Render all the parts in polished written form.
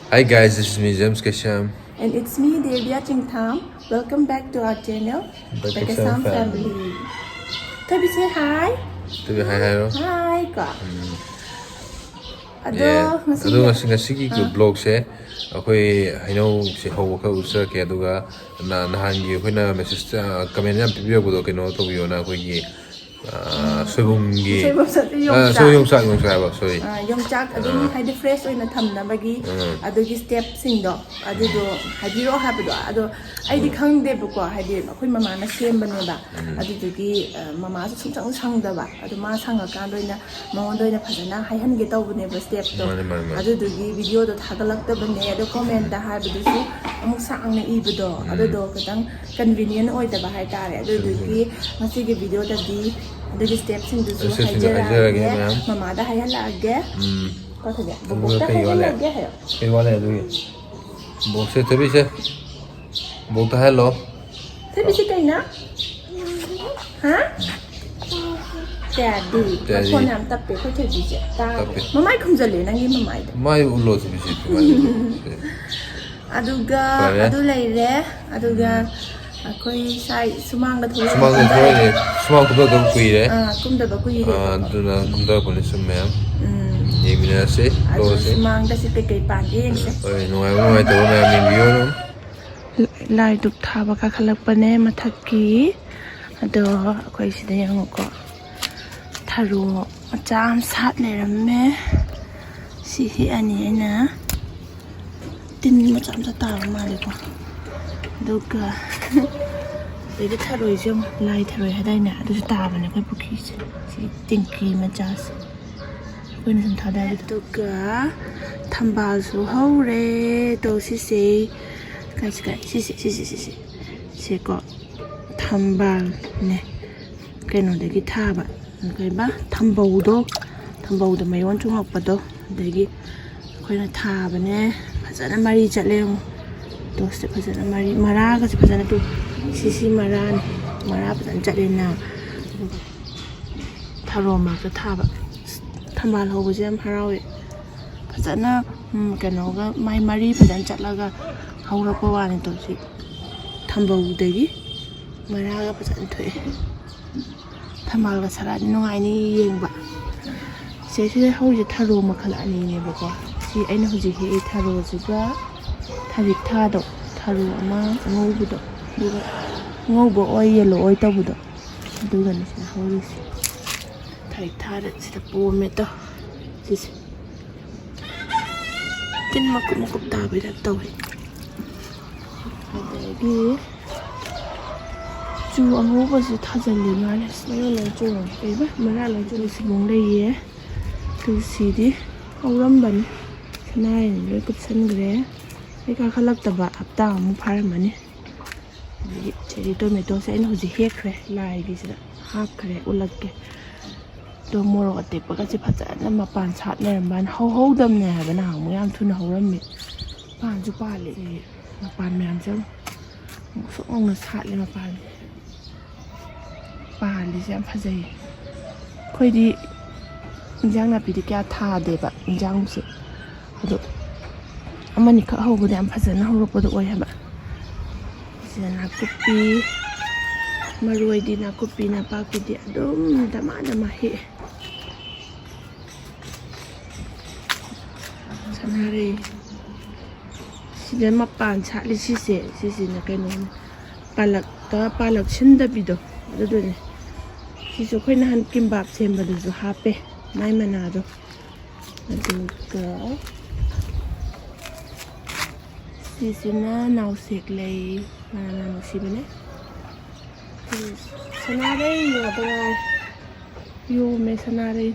Hi guys, this is me James Kasham. And it's me, Devya Chingtham. Welcome back to our channel, the Kasham family. Tabi say hi. Tabi hi hi ro. Hi ka. Ado ngasi vlog se akoi haino se hawo ka usar ke aduga nahan gi hoina message comment yam pibiyo budo keno to biyo na koi gi soyumgi soyumsak ba sorry yongchak aduni haide fresh oina thamna bagi adugi step singdo adudo hadiro habdo ado aidi khangde buko haide akoi mama na sembane ba adugi mama su sungsang sangda ba adu ma sanga kan doina mongondo ina phajana haihan ge tawbune ba step to adugi video do thagalak bane ado comment da habdu su amuk sangna ibdo adudo kadang convenient oida ba hai tare adugi masi ge video da di the steps in this mama da haya lage ko thage bokta haya lage hai ke wale adu bokse tabi se bokta hello tabi se kaina ha daddy ko nam tappe ko thadi je ta mama khumjale nangi mama ida mai ulo se bisi aduga adu leire aduga akoi sai sumang da thoi sumang kumda kuire kumda ba kuire aduna kumda kone summe yemina se to se sumang da se kai pande se oi noi to na min biyo no lai duk thaba ka khalak pane mathaki ado akoi sida yang ko tharu acham sat le ramme si hi ani na tin macham sa ta ma le ko duga Jadi tharoi jom lai tharoi hadai na adu ta bane kai pukhi se si tingki ma cha se koi na tha da to ga thambal su hore to si se kai si ko thambal ne kai no de gi tha ba kai ba thambau do mai won chung hok pa do de gi koi na tha bane phajana mari chatle to se phajana mari mara ga se phajana tu sisi mara pasan chale na tharo ma ka thaba thambal hobo jam harawe phajana kano ga mai mari pasan chatlaga haura ko wani to si thambau degi mara ga pasan thoe thambal ga sara no ngai ni yengba se hoje tharo makhala ani ne ba ko si aina hoje he tharo juga tharik thado tharo ama ngobudo duga ngobo oi yelo oi tabudo duga ni sa horis thai thare sita pome to sis tin makup ta bi da to adagi chu ngobo si thajali ma le sno le chu e ba mara le chu si mong le ye tu si di auram ban nai le kup san gre e ka khalak ta ba apta mu phar mani cherry tomato se no ji hek re lai bi sida hap khare ulak ke to moro ate pa ka chi phaja na ma pan chat ne man ho dam ne ha bana mu yam thun ho ram mi pan ju pa le ma pan me am jam so ong na chat le ma pan li jam phaja yi khoi di jang na pi di kya tha de ba jang se ado amani kha ho bu de am phaja na ho ro po do oi ha ba nakupi maruai di nakupi na paku di adum dama he sanare sida mapan chali sisi na kaino palak chinda bido ado ne siso khoi na han kimbap semba du ju hape mai mana do aduga sisi na naw sek lei mana si bene sanare yo ba yo me sanare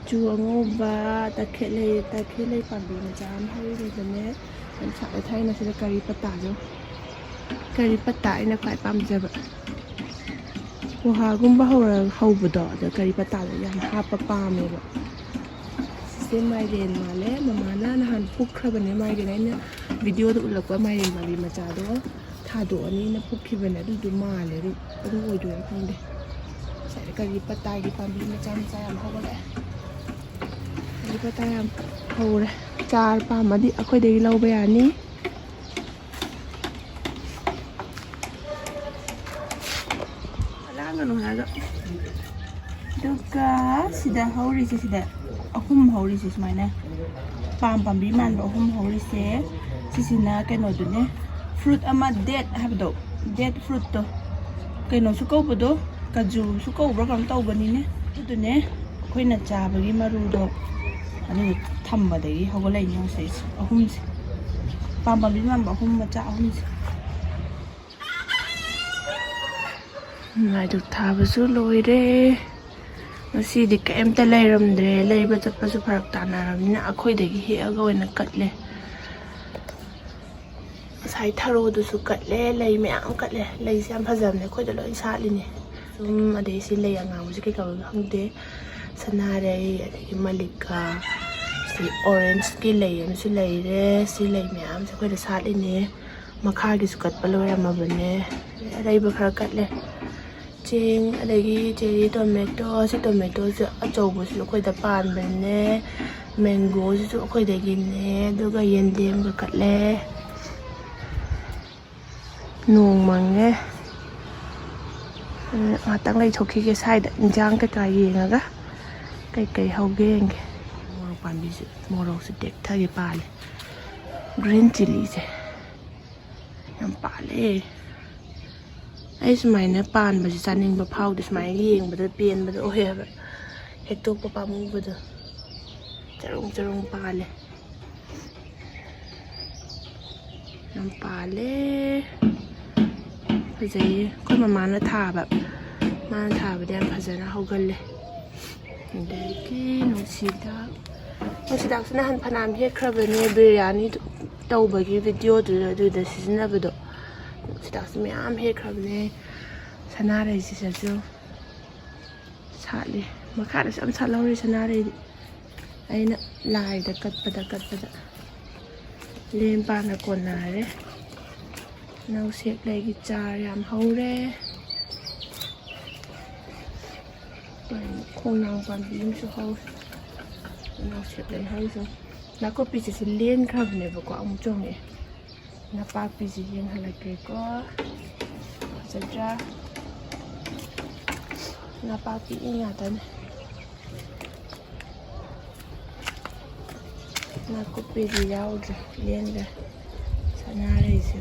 chu ngoba ta khele pa bi na jam hai ri bene an sa thai na se kari pata ina kai pam je ba ko ha gum ba ho bu do da kari pata ya ha pa pa me ba se mai ren ma le mama na han phuk khra bane mai ren na video do ulak ba mai ren ba bi ma cha do tha do ani na phuk khi bane du ma le ru adu oi do khang de sai kari pata gi pa bi ma cha am ho ba le ꯄꯇꯥ ꯌꯥꯝ ꯍꯧꯔꯦ ꯆꯥꯔ ꯄꯥꯝꯃꯗꯤ ꯑꯩꯈꯣꯏꯗꯒꯤ ꯂꯧꯕ ꯌꯥꯅꯤ ꯂꯥꯡꯒꯅꯨ ꯍꯥꯏꯔꯒ ꯑꯗꯨꯒ ꯁꯤꯗ ꯍꯧꯔꯤꯁꯦ ꯁꯤꯗ ꯑꯍꯨꯝ ꯍꯧꯔꯤꯁꯦ ꯁꯨꯃꯥꯏꯅ ꯄꯥꯝꯕꯤ ꯃꯥꯟꯕ ꯑꯍꯨꯝ ꯍꯧꯔꯤꯁꯦ ꯁꯤꯁꯤꯅ ꯀꯩꯅꯣꯗꯨꯅꯦ ꯐ꯭ꯔꯨꯠ ꯑꯃ ꯗꯦꯠ ꯍꯥꯏꯕꯗꯣ ꯗꯦꯠ ꯐ꯭ꯔꯨꯠꯇꯣ ꯀꯩꯅꯣꯁꯨ ꯀꯧꯕꯗꯣ ꯀꯖꯨꯁꯨ ꯀꯧꯕ꯭ꯔꯥ ꯀꯩꯅꯣ ꯇꯧꯕꯅꯤꯅꯦ ꯑꯗꯨꯗꯨꯅꯦ ꯑꯩꯈꯣꯏꯅ ꯆꯥꯕꯒꯤ ꯃꯔꯨꯗꯣ ꯑꯗꯨꯗꯣ ꯊꯝꯕꯗꯒꯤ ꯍꯧꯒꯠꯂꯛꯏꯅꯦ ꯉꯁꯥꯏꯁꯦ ꯑꯍꯨꯝꯁꯦ ꯄꯥꯝꯕꯤ ꯃꯥꯟꯕ ꯑꯍꯨꯝ ꯃꯆꯥ ꯑꯍꯨꯝꯁꯦ ꯂꯥꯏꯗꯨꯛ ꯊꯥꯕꯁꯨ ꯂꯣꯏꯔꯦ ꯉꯁꯤꯗꯤ ꯀꯩꯝꯇ ꯂꯩꯔꯝꯗ꯭ꯔꯦ ꯂꯩꯕ ꯆꯠꯄꯁꯨ ꯐꯔꯛ ꯇꯥꯅꯔꯕꯅꯤꯅ ꯑꯩꯈꯣꯏꯗꯒꯤ ꯍꯦꯛꯑꯒ ꯑꯣꯏꯅ ꯀꯠꯂꯦ ꯉꯁꯥꯏ ꯊꯔꯣꯗꯨꯁꯨ ꯀꯠꯂꯦ ꯂꯩ ꯃꯌꯥꯝ ꯀꯠꯂꯦ ꯂꯩꯁꯦ ꯌꯥꯝ ꯐꯖꯕꯅꯦ ꯑꯩꯈꯣꯏꯗ ꯂꯣꯏ ꯁꯥꯠꯂꯤꯅꯦ ꯁꯨꯝ ꯑꯗꯩ ꯁꯤ ꯂꯩ ꯑꯉꯥꯡꯕꯁꯤ ꯀꯩ ꯀꯧꯏ ꯈꯪꯗꯦ ꯁꯅꯥꯔꯩ ꯑꯗꯒꯤ ꯃꯜꯂꯤꯀꯥ ꯁꯤ ꯑꯣꯔꯦꯟꯖꯀꯤ ꯂꯩ ꯑꯃꯁꯨ ꯂꯩꯔꯦ ꯁꯤ ꯂꯩ ꯃꯌꯥꯝꯁꯦ ꯑꯩꯈꯣꯏꯗ ꯁꯥꯠꯂꯤꯅꯦ ꯃꯈꯥꯒꯤꯁꯨ ꯀꯠꯄ ꯂꯣꯏꯔꯝꯃꯕꯅꯦ ꯑꯔꯩꯕ ꯈꯔ ꯀꯠꯂꯦ ꯆꯦꯡ ꯑꯗꯒꯤ ꯆꯦꯔꯤ ꯇꯣꯃꯦꯇꯣ ꯁꯤ ꯇꯣꯃꯦꯇꯣꯁꯦ ꯑꯆꯧꯕꯁꯤꯁꯨ ꯑꯩꯈꯣꯏꯗ ꯄꯥꯟꯕꯅꯦ ꯃꯦꯡꯒꯣꯁꯤꯁꯨ ꯑꯩꯈꯣꯏꯗꯒꯤꯅꯦ ꯑꯗꯨꯒ ꯌꯦꯟꯗꯦꯝꯒ ꯀꯠꯂꯦ ꯅꯣꯡ ꯃꯪꯉꯦ ꯉꯥꯛꯇꯪ ꯂꯩꯊꯣꯛꯈꯤꯒꯦ ꯁ꯭ꯋꯥꯏꯗ ꯏꯟꯖꯥꯡ ꯀꯩꯀꯥ ꯌꯦꯡꯉꯒ ꯀꯩꯀꯩ ꯍꯧꯒꯦ ꯌꯦꯡꯒꯦ ꯃꯣꯔꯣꯛ ꯄꯥꯝꯕꯤꯁꯦ ꯃꯣꯔꯣꯛꯁꯦ ꯇꯦꯛꯊꯒꯦ ꯄꯥꯜꯂꯦ ꯒ꯭ꯔꯤꯟ ꯆꯤꯂꯤꯁꯦ ꯌꯥꯝ ꯄꯥꯜꯂꯦ ꯑꯩ ꯁꯨꯃꯥꯏꯅ ꯄꯥꯟꯕꯁꯦ ꯆꯥꯅꯤꯡꯕ ꯐꯥꯎꯗꯦ ꯁꯨꯃꯥꯏꯅ ꯌꯦꯡꯕꯗ ꯄꯦꯟꯕꯗ ꯑꯣꯏꯌꯦꯕ ꯍꯦꯛꯇꯣꯛꯄ ꯄꯥꯝꯃꯨꯕꯗꯣ ꯆꯔꯣꯡ ꯆꯔꯣꯡ ꯄꯥꯜꯂꯦ ꯌꯥꯝ ꯄꯥꯜꯂꯦ ꯐꯖꯩꯌꯦ ꯑꯩꯈꯣꯏ ꯃꯃꯥꯅ ꯊꯥꯕ ꯃꯥꯅ ꯊꯥꯕꯗ ꯌꯥꯝ ꯐꯖꯅ ꯍꯧꯒꯜꯂꯦ ꯑꯗꯒꯤ ꯅꯨꯡꯁꯤꯗꯥꯛꯁꯨ ꯅꯍꯥꯟ ꯐꯅꯌꯥꯝ ꯍꯦꯛꯈ꯭ꯔꯕꯅꯦ ꯕꯤꯔꯌꯥꯅꯤ ꯇꯧꯕꯒꯤ ꯚꯤꯗꯤꯑꯣꯗꯨꯗ ꯑꯗꯨꯗ ꯁꯤꯖꯤꯟꯅꯕꯗꯣ ꯅꯨꯡꯁꯤꯗꯥꯛꯁꯨ ꯃꯌꯥꯝ ꯍꯦꯛꯈ꯭ꯔꯕꯅꯦ ꯁꯅꯥꯔꯩꯁꯤꯗꯁꯨ ꯁꯥꯠꯂꯤ ꯃꯈꯥꯗꯁꯨ ꯌꯥꯝ ꯁꯥꯠꯍꯧꯔꯤ ꯁꯅꯥꯔꯩꯗꯤ ꯑꯩꯅ ꯂꯥꯏꯗ ꯀꯠꯄꯗ ꯂꯦꯝ ꯄꯥꯅ ꯀꯣꯟꯅꯔꯦ ꯅꯥꯎꯁꯦꯛ ꯂꯩꯒꯤ ꯆꯥꯔ ꯌꯥꯝ ꯍꯧꯔꯦ ꯈꯣꯡꯅꯥꯡ ꯄꯥꯝꯕꯤ ꯑꯃꯁꯨ ꯍꯧꯔꯦ ꯅꯥꯎꯁꯦꯛ ꯂꯩ ꯍꯧꯔꯤꯁꯦ ꯅꯥꯀꯨꯞꯄꯤꯁꯤꯁꯨ ꯂꯦꯟꯈ꯭ꯔꯕꯅꯦꯕꯀꯣ ꯑꯃꯨꯛ ꯆꯣꯡꯉꯛꯑꯦ ꯅꯄꯥꯛꯄꯤꯁꯤ ꯌꯦꯡꯍꯜꯂꯛꯀꯦꯀꯣ ꯐꯖꯗ꯭ꯔꯥ ꯅꯄꯥꯛꯄꯤ ꯉꯥꯛꯇꯅꯦ ꯅꯥꯀꯨꯞꯄꯤꯗꯤ ꯌꯥꯎꯗ꯭ꯔꯦ ꯂꯦꯟꯈ꯭ꯔꯦ ꯁꯅꯥꯔꯩꯁꯨ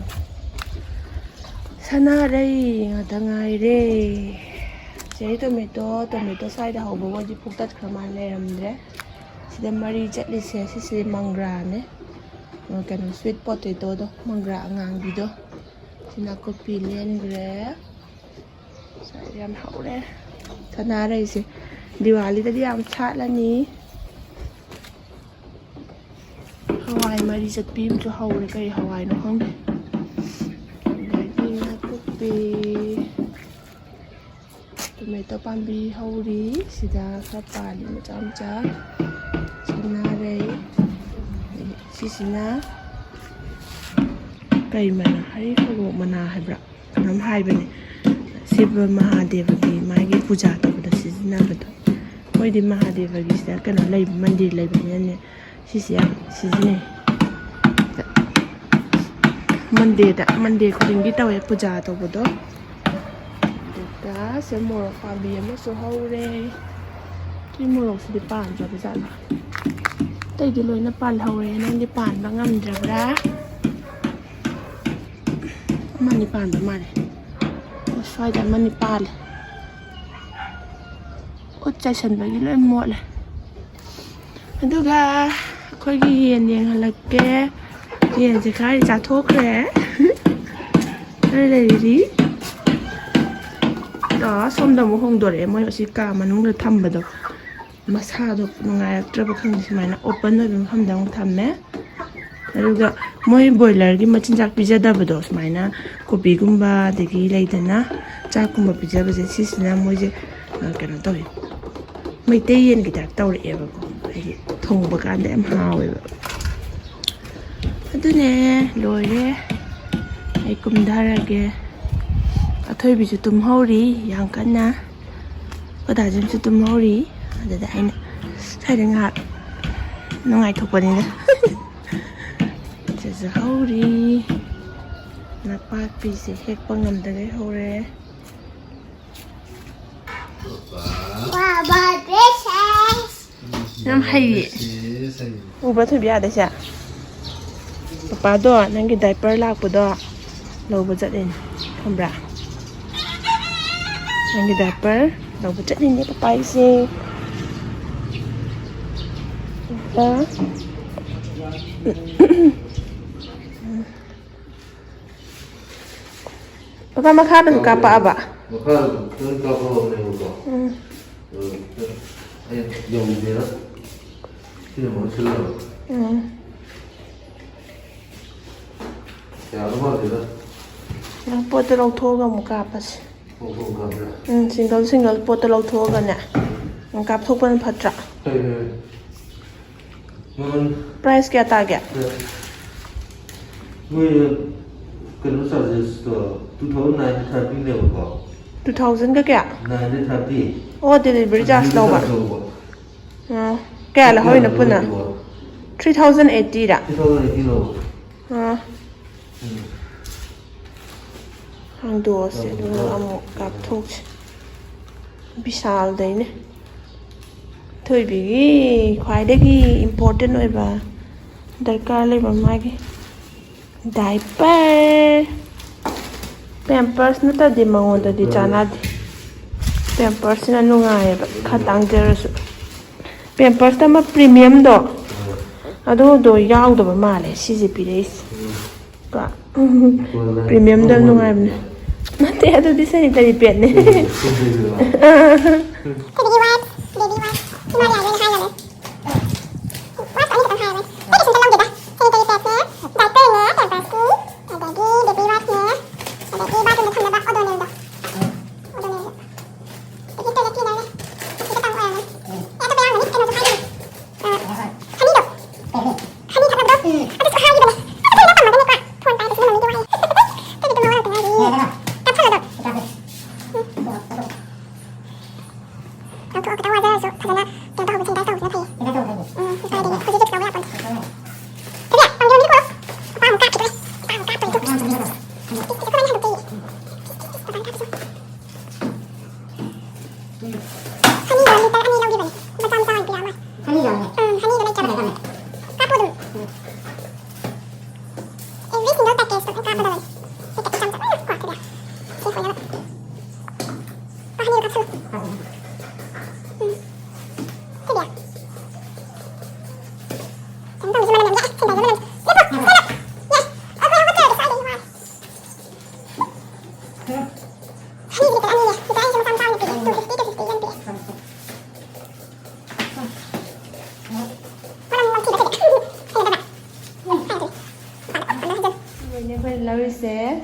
ꯁꯅꯥꯔꯩ ꯉꯥꯛꯇ ꯉꯥꯏꯔꯦ ꯆꯦꯔꯤ ꯇꯣꯃꯦꯇꯣ ꯁ꯭ꯋꯥꯏꯗ ꯍꯧꯕ ꯍꯧꯖꯤꯛ ꯐꯨꯛꯇꯠꯈ꯭ꯔ ꯃꯥꯜꯂꯦ ꯂꯩꯔꯝꯗ꯭ꯔꯦ ꯁꯤꯗ ꯃꯔꯤ ꯆꯠꯂꯤꯁꯦ ꯁꯤꯁꯦ ꯃꯪꯒ꯭ꯔꯥꯅꯦ ꯀꯩꯅꯣ ꯁ꯭ꯋꯤꯠ ꯄꯣꯇꯦꯇꯣꯗꯣ ꯃꯪꯒ꯭ꯔꯥ ꯑꯉꯥꯡꯕꯤꯗꯣ ꯁꯤ ꯅꯥꯀꯨꯞꯄꯤ ꯂꯦꯟꯈ꯭ꯔꯦ ꯁ꯭ꯋꯥꯏꯗ ꯌꯥꯝ ꯍꯧꯔꯦ ꯁꯅꯥꯔꯩꯁꯦ ꯗꯤꯋꯥꯂꯤꯗꯗꯤ ꯌꯥꯝ ꯁꯥꯠꯂꯅꯤ ꯍꯋꯥꯏ ꯃꯔꯤ ꯆꯠꯄꯤ ꯑꯃꯁꯨ ꯍꯧꯔꯦ ꯀꯔꯤ ꯍꯋꯥꯏꯅꯣ ꯈꯪꯗꯦ ꯑꯗꯒꯤ ꯅꯥꯀꯨꯞꯄꯤ ꯇꯣꯃꯦꯇꯣ ꯄꯥꯝꯕꯤ ꯍꯧꯔꯤ ꯁꯤꯗ ꯈꯔ ꯄꯥꯜꯂꯤ ꯃꯆꯥ ꯃꯆꯥ ꯁꯅꯥꯔꯩ ꯁꯤꯁꯤꯅ ꯀꯩ ꯃꯅꯥ ꯍꯩꯔꯤꯕꯣꯞ ꯃꯅꯥ ꯍꯥꯏꯕ꯭ꯔꯥ ꯀꯩꯅꯣꯝ ꯍꯥꯏꯕꯅꯦ ꯁꯤꯕ ꯃꯍꯥꯗꯦꯕꯒꯤ ꯃꯥꯒꯤ ꯄꯨꯖꯥ ꯇꯧꯕꯗ ꯁꯤꯖꯤꯟꯅꯕꯗꯣ ꯃꯣꯏꯗꯤ ꯃꯍꯥꯗꯦꯕꯒꯤꯁꯤꯗ ꯀꯩꯅꯣ ꯂꯩꯕ ꯃꯟꯗꯤꯔ ꯂꯩꯕꯅꯤꯅꯅꯦ ꯁꯤꯁꯦ ꯌꯥꯝ ꯁꯤꯖꯤꯟꯅꯩ ꯃꯟꯗꯦ ꯈꯨꯗꯤꯡꯒꯤ ꯇꯧꯋꯦ ꯄꯨꯖꯥ ꯇꯧꯕꯗꯣ ꯑꯗꯨꯒ ꯁꯤ ꯃꯣꯔꯣꯛ ꯄꯥꯝꯕꯤ ꯑꯃꯁꯨ ꯍꯧꯔꯦ ꯁꯤ ꯃꯣꯔꯣꯛꯁꯤꯗꯤ ꯄꯥꯟꯗ꯭ꯔꯕ ꯖꯥꯠꯂ ꯑꯇꯩꯗꯤ ꯂꯣꯏꯅ ꯄꯥꯜꯍꯧꯔꯦ ꯅꯪꯗꯤ ꯄꯥꯟꯕ ꯉꯝꯗ꯭ꯔꯕ꯭ꯔꯥ ꯑꯃꯅꯤ ꯄꯥꯟꯕ ꯃꯥꯜꯂꯦ ꯁ꯭ꯋꯥꯏꯗ ꯑꯃꯅꯤ ꯄꯥꯜꯂꯦ ꯎꯠ ꯆꯥꯏꯁꯟꯕꯒꯤ ꯂꯣꯏ ꯃꯣꯠꯂꯦ ꯑꯗꯨꯒ ꯑꯩꯈꯣꯏꯒꯤ ꯌꯦꯟ ꯌꯦꯡꯍꯜꯂꯛꯀꯦ ꯌꯦꯟꯁꯦ ꯈꯔꯗꯤ ꯆꯥꯊꯣꯛꯈ꯭ꯔꯦ ꯈꯔ ꯂꯩꯔꯤ ꯁꯣꯝꯗ ꯑꯃꯨꯛ ꯍꯣꯡꯗꯣꯔꯛꯑꯦ ꯃꯣꯏ ꯑꯁꯤ ꯀꯥ ꯃꯅꯨꯡꯗ ꯊꯝꯕꯗꯣ ꯃꯁꯥꯗꯣ ꯅꯨꯡꯉꯥꯏꯔꯛꯇ꯭ꯔꯕ ꯈꯪꯗꯦ ꯁꯨꯃꯥꯏꯅ ꯑꯣꯄꯟ ꯑꯣꯏꯕ ꯃꯐꯝꯗ ꯑꯃꯨꯛ ꯊꯝꯃꯦ ꯑꯗꯨꯒ ꯃꯣꯏ ꯕꯣꯏꯂꯔꯒꯤ ꯃꯆꯤꯟꯖꯥꯛ ꯄꯤꯖꯗꯕꯗꯣ ꯁꯨꯃꯥꯏꯅ ꯀꯣꯕꯤꯒꯨꯝꯕ ꯑꯗꯒꯤ ꯂꯩꯗꯅ ꯆꯥꯛꯀꯨꯝꯕ ꯄꯤꯖꯕꯁꯦ ꯁꯤꯁꯤꯅ ꯃꯣꯏꯁꯦ ꯀꯩꯅꯣ ꯇꯧꯋꯤ ꯃꯩꯇꯩ ꯌꯦꯟꯒꯤ ꯇꯥꯏꯞ ꯇꯧꯔꯛꯑꯦꯕꯀꯣ ꯍꯥꯏꯗꯤ ꯊꯣꯡꯕ ꯀꯥꯟꯗ ꯌꯥꯝ ꯍꯥꯎꯋꯦꯕ ꯑꯗꯨꯅꯦ ꯂꯣꯏꯔꯦ ꯑꯩ ꯀꯨꯝꯊꯔꯒꯦ ꯑꯊꯣꯏꯕꯤꯁꯨ ꯇꯨꯝꯍꯧꯔꯤ ꯌꯥꯝ ꯀꯟꯅ ꯀꯗꯥꯖꯤꯟꯁꯨ ꯇꯨꯝꯍꯧꯔꯤ ꯑꯗꯨꯗ ꯑꯩꯅ ꯁ꯭ꯋꯥꯏꯗ ꯉꯥꯏꯍꯥꯛ ꯅꯨꯡꯉꯥꯏꯊꯣꯛꯄꯅꯤꯅ ꯁꯤꯁꯨ ꯍꯧꯔꯤ ꯅꯄꯥꯛꯄꯤꯁꯦ ꯍꯦꯛꯄ ꯉꯝꯗꯒꯩ ꯍꯧꯔꯦ ꯌꯥꯝ ꯍꯩꯌꯦ ꯎꯕ ꯊꯣꯏꯕꯤ ꯌꯥꯗꯩꯁꯦ ꯄꯄꯥꯗꯣ ꯅꯪꯒꯤ ꯗꯥꯏꯄꯔ ꯂꯥꯛꯄꯗꯣ ꯂꯧꯕ ꯆꯠꯂꯤꯅꯤ ꯈꯪꯕ꯭ꯔꯥ ꯅꯪꯒꯤ ꯗꯥꯏꯄꯔ ꯂꯧꯕ ꯆꯠꯂꯤꯅꯦ ꯄꯄꯥꯏꯁꯦ papa makhadan kapa aba makhadan kapa ne ko ay yong dira sino mo sila ya ba dira nang pot lo thoga mu kapasi single pot lo thoga ne nang kap thokpan phatra price kya ta kya can suggest 2030 level ko 2000 ka kya 930 oh delivery charge lo ba kya la hoina puna 3080 da 3080 lo hang do se do amu kap thok bisal dai ne thoi bi khwai de gi important oi ba darkar le ba ma gi diaper pampers na ta di mangonda di chana di pampers na nungai ba khatang jerasu pampers ta ma premium do ado do yaw do ba male CGP days ka premium da nungai ne mate ado di sanitary pad ne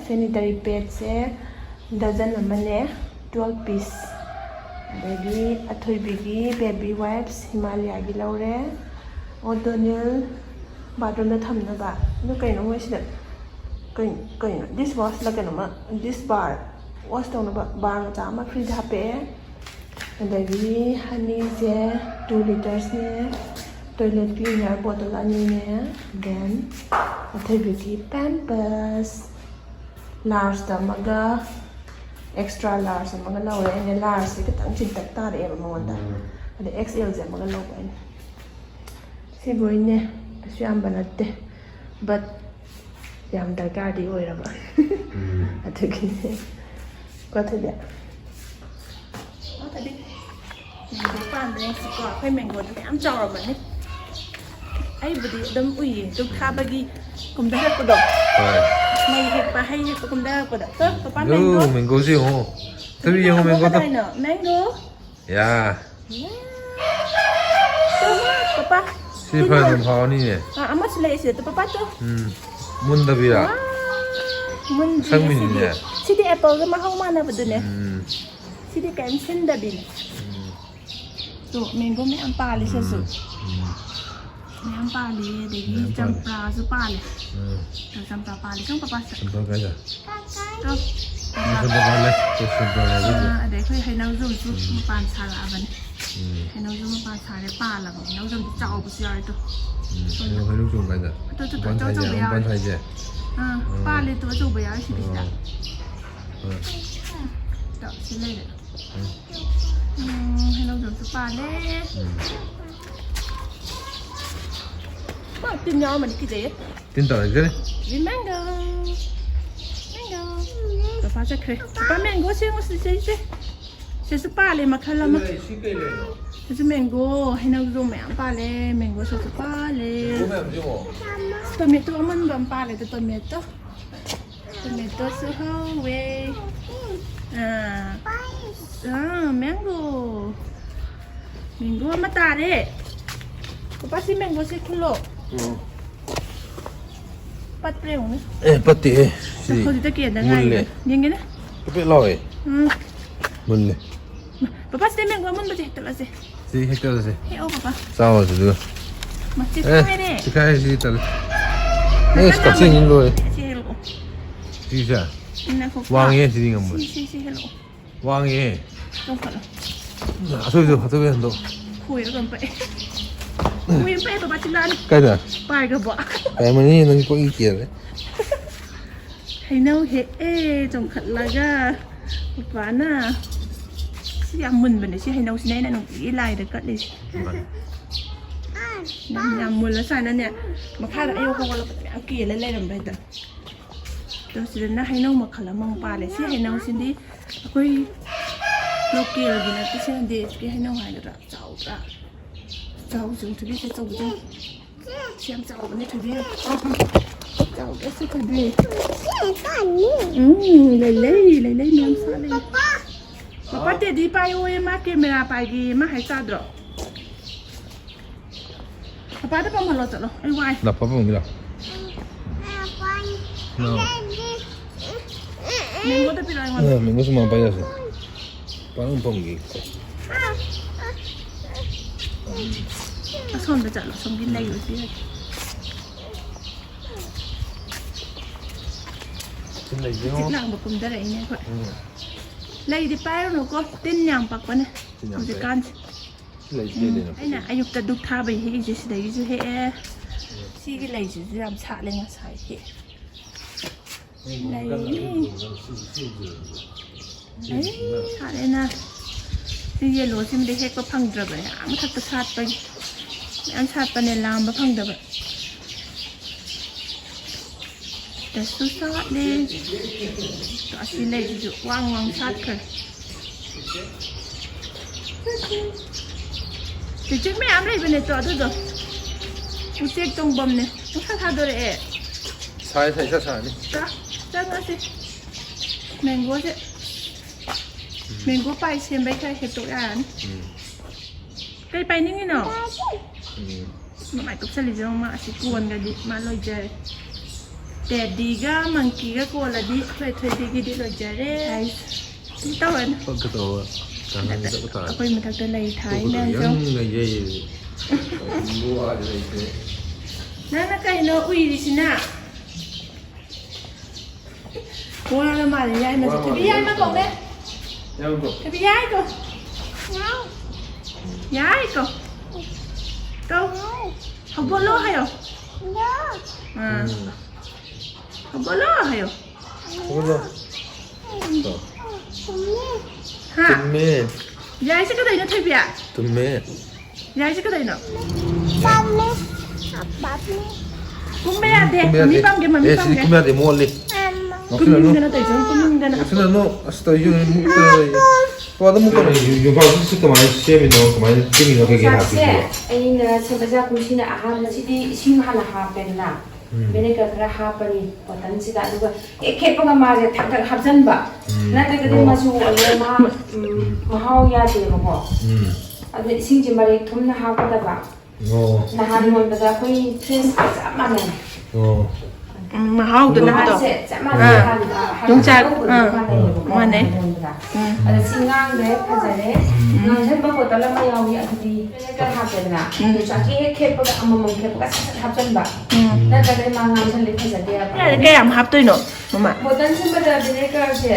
sanitary pad se dozen amane 12 piece adagi athoibigi baby wipes Himalaya gi laure O'Donnell bathroom da thamna ba no kaino mo sida kaino this wash la kaino ma this bar wash tawna ba bar ma cha ma fridge hape adagi honey je 2 liters ne toilet cleaner bottle ani ne then athoibigi pampers large da maga extra large maga laure ene large se kitang chintak ta re ba monda ade XL je maga law ba ni si boine asu yam banatte but yam darkar di oira ba athuki ko thade tadi ni pan de ko phai mango de am chawra ba ni ai budi dam ui dum kha bagi kum da ko do mày hẹp và hay hẹp cũng đa của đất tớt và mango mango gì hả? Tôi biết không mango đâu. Mango. Yeah. Papa. Si phải làm sao nè? Amat selai sih tu papa tu. Mun dah bila. Mun. Sang min ni. Si di apple ke mahal mana betul ni? Si di kain sen dah bin. Tu mango ni am pali sesu. Ni am pali, degi campra su pali. Campra pali kan papa. Campra kaya. Tu. Campra pali. Tu campra lagi. Ada kau hai nang zoom tu pan salah aban. ให้น้องจะมาปลาสายในป่าแล้วน้องจะเจ้าไปเสียเลยตัว เราให้ลูกจุ่มไปจ้ะ ตัวจะ บ้านไท เจ้าย จะ เจ้ ไป บ้านไทยเจ้ ป่าเลยตัวจะไปยาวสิดิจ้ะ เออ เจ้าชิ้นเลยเลยให้น้องจะสปาเลยมาตินยาวมันกี่เด็ด tin tỏi cái đấy vì mango mango papá sẽ kể papá mango xem có gì sẽ spa lên mà khai lắm sẽ mango hay nào dùng mẹ pa lên mango sẽ spa lên tomato mình bấm pa lên tomato sẽ hơi về mango mango mà ta đấy papá sẽ mango sẽ kiloปัดเปรี้ยวนี่ ปัดตีสิ เขาจะเกลียดยังไงยังไงนะ ก็เป็นลอยมันเลย ป๊าป๊าสิแมงว่ามันมาจะเห็นตัวสิ สิให้เจอสิ ให้เอาป๊าป๊า เศร้าสิดู มาจิกให้เด้ สิใครสิตะสกัดสิ่งนี้เลย สิให้ลูก สิจ้ะ นะเขา วางเงี้ยสิงมั้ย สิให้ลูก วางเงี้ย ต้องขอละ สวยดูสวยดู คุยแล้วกันไปคุยไปป๊าป๊าจิลาน ใกล้จ้ะ ไปกับบ่ แต่มันนี่นั่นก็อีเกียเลย ให้น้องเฮ้จงขัดละก็ป๊าป๊าน่ะสิยามมึนไปเลยสิให้น้องสิไหนน่ะน้องอีไลเด็กก็เลยยามมึนแล้วใส่นั่นเนี่ยมาฆ่าแต่ไอ้โคเราเอาเกลียดเล่นๆลงไปแต่ตัวสินะให้น้องมาขัดละมองปลาเลยสิให้น้องสิดิคุยเราเกลียดอยู่นะที่เช่นเดียวให้น้องหายละเจ้าละเจ้าจงถือที่เจ้าจงเสียงเจ้าวันนี้ถือที่เจ้าได้สิถือที่เลยเมียมซาเลยป๊าเตดีไปโอ้ยมาเกมเวลาไปกีมาหายซาดรอป๊าได้ประมาณเราจะหรอไอ้วาย ดับปั๊บมึงล่ะ Minggu tapi dah yang minggu semua apa ya sih paling ponggi Asal dah jalan, asal gini lagi sih. Cik lang bakum darah ini kok. Lagi di payah nu kok tin yang pak mana? Musikan. Ai nak ayuk terduk thabai he je sida yuju he. Si cái này chỉ làm xạ lên là xài he. Này. Ấy, xạ lên nè. Thì giờ lúa xem đi hết có phăng được rồi, ăn thật là sátไปăn sátไปnày làm mà phăng được rồi. Để số sát đi. Đó xin này chỉ quăng sát thôi. Thì trước mấy ăn đây bên này cho tôi rồi. Tôi check trong bầm này, nó thắt đồ đấy. sai sai sai đi Ra ra đi. Mango chứ. Mango bay xem bay khai hết tội án. Cây bay như thế nào? Mà mày cũng sẽ lý do mà sẽ cuốn cái đi mà lôi chơi. Để đi ga mang kia ga cuốn là đi phải thuê đi cái đi lôi chơi đấy. Tao ơi. không cái đồ càng ngày càng có Aku yang minta terlai Thai yang dan jom. ngaji mua ada itu Nana kay no ui di sini. Wala na mali yai mas. Tapi yai ma kong deh. yang tu Tapi yai ko. Yai ko. Kau. Học bolo hayo. Ah. Học bolo hayo. apa tu Ha. tumme Yai sa kadai na thay bia. tumme Yai sa kadai na. Mami, apa ni? Kung may ade, mi pang ge mami pang sini ge. kami ada moli Mama. maksudnya Kuming no gana tayo jom, kuming gana. maksudnya no asta yung muka tu ada muka yung baru sih kemarin sih no kemarin kini no kayak hati ꯁꯦ ꯑꯩꯅ ꯁꯦꯝꯕꯖꯥ ꯀꯨꯝꯁꯤꯅ ꯑꯍꯥꯟꯕꯁꯤꯗꯤ ꯏꯁꯤꯡ ꯍꯥꯟꯅ ꯍꯥꯞꯄꯦꯗꯅ vinegar ꯈꯔ ꯍꯥꯞꯄꯅꯤ ꯕꯣꯇꯜꯁꯤꯗ ꯑꯗꯨꯒ ꯍꯦꯛ ꯈꯦꯠꯄꯒ ꯃꯥꯁꯦ ꯊꯛ ꯊꯛ ꯍꯥꯞꯆꯟꯕ ꯅꯠꯇ꯭ꯔꯒꯗꯤ ꯃꯆꯨ ꯑꯣꯏꯔꯦ ꯃꯍꯥꯎ ꯌꯥꯗꯦꯕꯀꯣ ꯑꯗꯨ ꯏꯁꯤꯡꯁꯦ ꯃꯔꯦꯛ ꯊꯨꯝꯅ ꯍꯥꯞꯀꯗꯕ ꯅꯍꯥꯟ ꯌꯣꯟꯕꯗ ꯑꯩꯈꯣꯏ ꯐ꯭ꯔꯦꯁꯀ ꯆꯞ ꯃꯥꯟꯅꯩ Mahal tu na to. ꯃꯍꯥꯎꯁꯦ ꯆꯞ ꯃꯥꯟꯅꯩ ꯌꯣꯡꯆꯥꯛ ꯃꯥꯟꯅꯩ ꯑꯗ ꯁꯤ ꯉꯥꯡꯈ꯭ꯔꯦ ꯐꯖꯔꯦ ꯉꯥꯡꯁꯟꯕ ꯕꯣꯇꯜ ꯑꯃ ꯌꯥꯎꯏ ꯑꯗꯨꯗꯤ ꯚꯤꯅꯦꯒꯔ ꯍꯥꯞꯄꯦꯗꯅ ꯌꯣꯡꯆꯥꯛꯀꯤ ꯍꯦꯛ ꯈꯦꯠꯄꯒ ꯑꯃꯃꯝ ꯈꯦꯠꯄꯒ ꯁꯠ ꯁꯠ ꯍꯥꯞꯆꯟꯕ ꯅꯠꯇ꯭ꯔꯒꯗꯤ ꯃꯥ ꯉꯥꯡꯁꯜꯂꯤ ꯐꯖꯗꯦꯕ Kaya am hap tu no, mama. ꯕꯣꯇꯜ ꯁꯦꯝꯕꯗ ꯚꯤꯅꯦꯒꯔꯁꯦ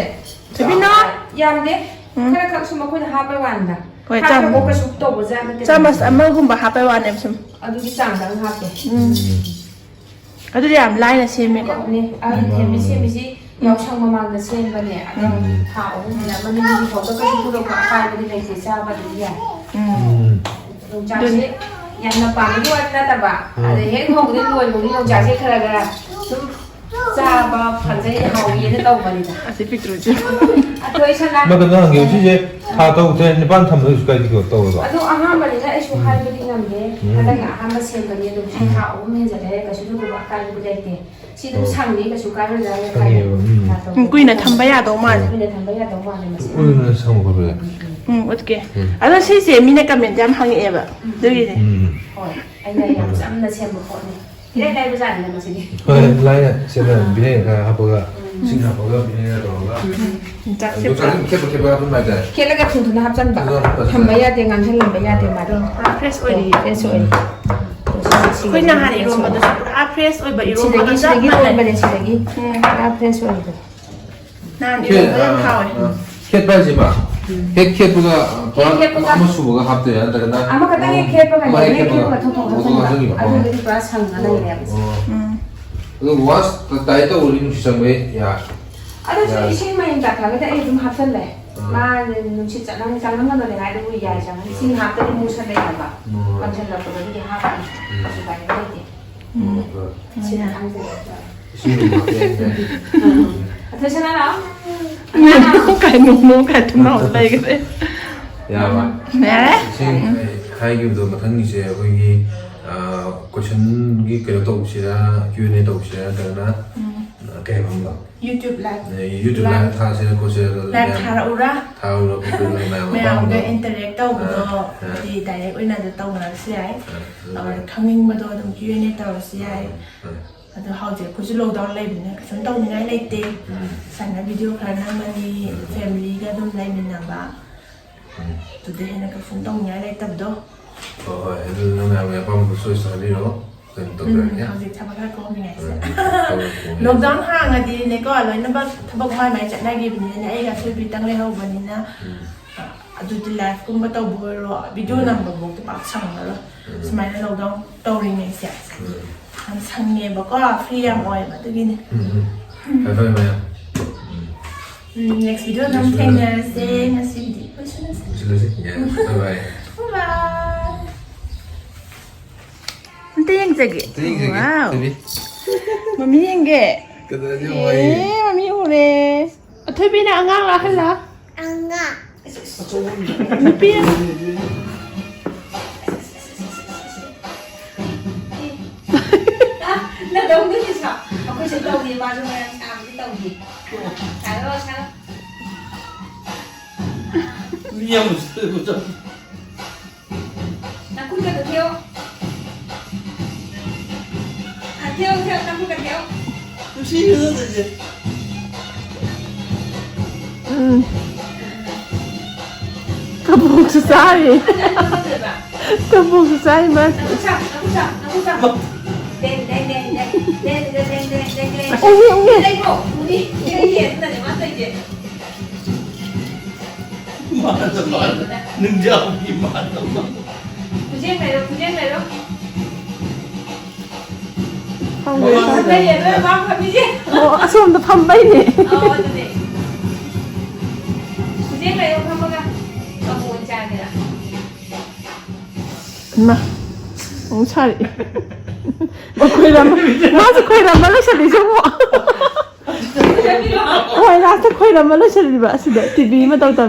Sabi no. ꯌꯥꯝꯗꯦ ꯈꯔ ꯈꯛ ꯁꯨꯝ ꯑꯩꯈꯣꯏꯅ ꯍꯥꯞꯄ ꯀꯥꯟꯗ ꯍꯣꯏ ꯍꯥꯞꯄꯕꯨ ꯀꯩꯁꯨ ꯇꯧꯕꯖꯥꯠ ꯅꯠꯇꯦ ꯆꯥꯃꯁ ꯑꯃꯒꯨꯝꯕ ꯍꯥꯞꯄꯩ ꯋꯥꯅꯦꯕ ꯁꯨꯝ ꯑꯗꯨꯒꯤ ꯆꯥꯡꯗꯪ ꯍꯥꯞꯄꯦ ꯑꯗꯨꯗꯤ ꯌꯥꯝ ꯂꯥꯏꯅ ꯁꯦꯝꯃꯦꯀꯣ ꯊꯦꯝꯃꯤ ꯁꯦꯝꯃꯤꯁꯤ ꯌꯥꯎꯁꯪ ꯃꯃꯥꯡꯗ ꯁꯦꯝꯕꯅꯦ ꯑꯗꯣ ꯊꯥ ꯑꯍꯨꯝꯁꯤꯅ ꯃꯅꯤꯡꯒꯤ ꯐꯥꯎꯗ ꯀꯩꯁꯨ ꯄꯨꯔꯛꯄ ꯑꯀꯥꯏꯕꯗꯤ ꯂꯩꯇꯦ ꯆꯥꯕ ꯑꯗꯨꯝ ꯌꯥꯏ ꯌꯣꯡꯆꯥꯛꯁꯦ ꯌꯥꯝꯅ ꯄꯥꯝꯕꯒꯤ ꯋꯥꯗꯤ ꯅꯠꯇꯕ ꯑꯗ ꯍꯦꯛ ꯍꯧꯕꯗꯤ ꯂꯣꯏꯕꯒꯤ ꯌꯣꯡꯆꯥꯛꯁꯦ ꯈꯔ ꯁꯨꯝ ꯆꯥꯕ ꯐꯪꯖꯩ ꯍꯥꯎꯏꯅ ꯇꯧꯕꯅꯤꯗ ꯑꯁꯤ ꯄꯤꯛꯇ꯭ꯔꯨꯁꯤ ꯑꯩꯈꯣꯏ ꯁꯅꯥ ꯃꯗꯨꯅ ꯍꯪꯒꯦ ꯁꯤꯁꯦ ꯊꯥ ꯇꯧꯗ꯭ꯔꯦ ꯅꯤꯄꯥꯟ ꯊꯝꯕꯗꯁꯨ ꯀꯥꯏꯗꯤ ꯇꯧꯔꯕ ꯑꯗꯣ ꯑꯍꯥꯟꯕꯅꯤꯅ ꯑꯩꯁꯨ ꯍꯥꯏꯕꯗꯤ ꯉꯝꯗꯦ ꯍꯟꯗꯛꯅ ꯑꯍꯥꯟꯕ ꯁꯦꯝꯕꯅꯤ ꯑꯗꯨꯝ ꯁꯤ ꯊꯥ ꯑꯍꯨꯝ ꯍꯦꯟꯖꯜꯂꯦ ꯀꯩꯁꯨ ꯊꯣꯏꯗꯣꯛꯄ ꯑꯀꯥꯏꯕꯗꯤ ꯂꯩꯇꯦ ꯁꯤ ꯑꯗꯨꯝ ꯁꯪꯉꯤ ꯀꯩꯁꯨ ꯀꯥꯏꯔꯣꯏꯗ꯭ꯔꯥ ꯈꯜꯂꯦ ꯀꯨꯏꯅ ꯊꯝꯕ ꯌꯥꯗꯧ ꯃꯥꯜꯂꯦ ꯀꯨꯏꯅ ꯊꯝꯕ ꯌꯥꯗꯧ ꯃꯥꯜꯂꯦ ꯃꯁꯤ ꯎꯏꯅ ꯁꯪꯕ ꯈꯣꯠꯄ ꯎꯠꯀꯦ ꯑꯗꯣ ꯁꯤꯁꯦ ꯃꯤꯅ ꯀꯃꯦꯟ ꯌꯥꯝ ꯍꯪꯉꯛꯑꯦꯕ ꯑꯗꯨꯒꯤꯅꯦ ꯍꯣꯏ ꯑꯩꯅ ꯌꯥꯝ ꯆꯝꯅ ꯁꯦꯝꯕ ꯄꯣꯠꯅꯤ ꯏꯔꯥꯏ ꯂꯥꯏꯕ ꯖꯥꯠꯅꯤꯅ ꯃꯁꯤꯗꯤ ꯍꯣꯏ ꯂꯥꯏꯅ ꯁꯤꯅ ꯚꯤꯅꯦꯒꯔ ꯈꯔ ꯍꯥꯞꯄꯒ ꯏꯁꯤꯡ ꯍꯥꯞꯄꯒ ꯚꯤꯅꯦꯒꯔ ꯇꯧꯔꯒ ꯈꯦꯠꯄ ꯈꯦꯠꯄ ꯑꯗꯨꯝ ꯍꯥꯏꯇꯥꯔꯦ ꯈꯦꯠꯂꯒ ꯊꯨꯅ ꯍꯥꯞꯆꯟꯕ ꯊꯝꯕ ꯌꯥꯗꯦ ꯉꯥꯡꯁꯤꯜꯂꯝꯕ ꯌꯥꯗꯦ ꯃꯥꯗꯣ ꯐ꯭ꯔꯦꯁ ꯑꯣꯏꯔꯤ ꯐ꯭ꯔꯦꯁ ꯑꯣꯏꯔꯤ ꯑꯩꯈꯣꯏ ꯅꯍꯥꯟ ꯏꯔꯣꯝꯕꯗꯁꯨ ꯄꯨꯔꯥ ꯐ꯭ꯔꯦꯁ ꯑꯣꯏꯕ ꯏꯔꯣꯝꯕ ꯁꯤꯗꯒꯤ ꯂꯣꯟꯕꯅꯦ ꯁꯤꯗꯒꯤ ꯄꯨꯔꯥ ꯐ꯭ꯔꯦꯁ ꯑꯣꯏꯕ ꯅꯍꯥꯟ 이런 거 하와요. 캣바지마. 캣캣부가 아무 수부가 합돼야 한다거나. 아마 그때 캣부가 내내 캣부가 톡톡 하잖아. 하잖아. 아주 그래 상하는 거야. 그 와스 다이터 올리는 시장에 야. 아주 이식만 다 가게 돼. 좀 합설래. 마는 눈치 짜는 장난 거는 내가 알고 이야기하잖아. 신 합들이 무슨 내가 봐. 감천라고 그러게 하고. 아주 많이 되게. 신 항상 Thôi sao nó cái nung cái thùng nào đây cái đấy 야, 막. 네 지금 하이기도 마찬 이제 거기 question 기 그래도 혹시나 Q&A 도 혹시나 되나 cái bằng bằng YouTube live này YouTube live thà sẽ có sẽ live thả ura thà ura có cái nào mèo cái interact đâu đó thì đại ơi là được tàu là sẽ không nhưng mà tôi đồng Q&A tàu sẽ ಅದು ಹೌದು ಕುಜು lockdown ಲೈಬ್ನ cousin ತೌನಿಂಗೈ ಲೈತೆ ಸಣ್ಣ video ಖರ ನಮ್ಮನಿ ಫ್ಯಾಮಿಲಿಗೆ ಅದೊಂದು ಲೈಮಿನಂಬ ತುದೆ ಹೆನ cousin ತೌನಿಂಗೈ ಲೈತಬ್ದೋ ꯍꯣꯏ ꯑꯗꯨ ꯅꯪꯅ ꯌꯥꯝ ꯑꯄꯥꯝꯕ ꯆꯣꯏꯁ ꯍꯥꯏꯕꯤꯔꯣ ꯀꯩꯅꯣ ꯇꯧꯖꯔꯒꯦ ꯍꯧꯖꯤꯛ ꯊꯕꯛ ꯈꯔ ꯀꯣꯝꯃꯤꯉꯩꯁꯦ ꯂꯣꯛꯗꯥꯎꯟ ꯍꯥꯡꯉꯗꯤꯅꯦꯀꯣ ꯂꯣꯏꯅꯃꯛ ꯊꯕꯛ ꯃꯥꯏ ꯃꯥꯏ ꯆꯠꯅꯈꯤꯕꯅꯤꯅ ꯑꯩꯒ ꯊꯣꯏꯕꯤꯇꯪ ꯂꯩꯍꯧꯕꯅꯤꯅ ꯑꯗꯨꯗꯤ ꯂꯥꯏꯐꯀꯨꯝꯕ ꯇꯧꯕ ꯑꯣꯏꯔꯣ ꯚꯤꯗꯤꯑꯣ ꯅꯝꯕꯐꯥꯎꯗ ꯄꯥꯛ ꯁꯪꯉꯔꯣꯏ ꯁꯨꯃꯥꯏꯅ ꯂꯣꯛꯗꯥꯎꯟ ꯇꯧꯔꯤꯉꯩꯁꯦ ꯌꯥꯝ ꯁꯪꯉꯦꯕꯀꯣ ꯐ꯭ꯔꯤ ꯌꯥꯝ ꯑꯣꯏꯕ ꯑꯗꯨꯒꯤꯅꯦ ꯐꯔꯦ ꯃꯌꯥꯝ ꯅꯦꯛꯁ ꯚꯤꯗꯤꯑꯣ ꯑꯗꯨꯝ ꯊꯦꯡꯅꯔꯁꯦ ꯉꯁꯤꯗꯤ ꯂꯣꯏꯁꯤꯜꯂꯁꯤ ꯕꯥꯏ ꯕꯥꯏ 바이바이. 땡짝이. 와우. 마미 행게. 그다지 예, 마미 오래. 토비나 안가라 할라. 안 가. 미삐. nó đúng cái gì sao? Ông có sự đâu gì mà rồi em làm cái đâu gì? Sao đó sao? 미양 무슨 좀 Nó cũng cần theo. À theo nó cũng cần theo. 무슨 이제 가보고 싸이. 가보고 싸이 맛. Nó cũng sao. Đen. 옹이. Đây bộ, đi. Cái gì nó để mắt đây gì? 많아 능자이 많아 Kujen này đâu? 한국에서. Đây là nó bám vào cái gì? 손도 판바이네. đây. Kujen này không có cái. Có muốn trà này à? 엄마. 옹차리. 뭐 맞아 코이란 말로 셔리죠 뭐. 코이 라스트 코이란 말로 셔리 봐. 시대 TV만 더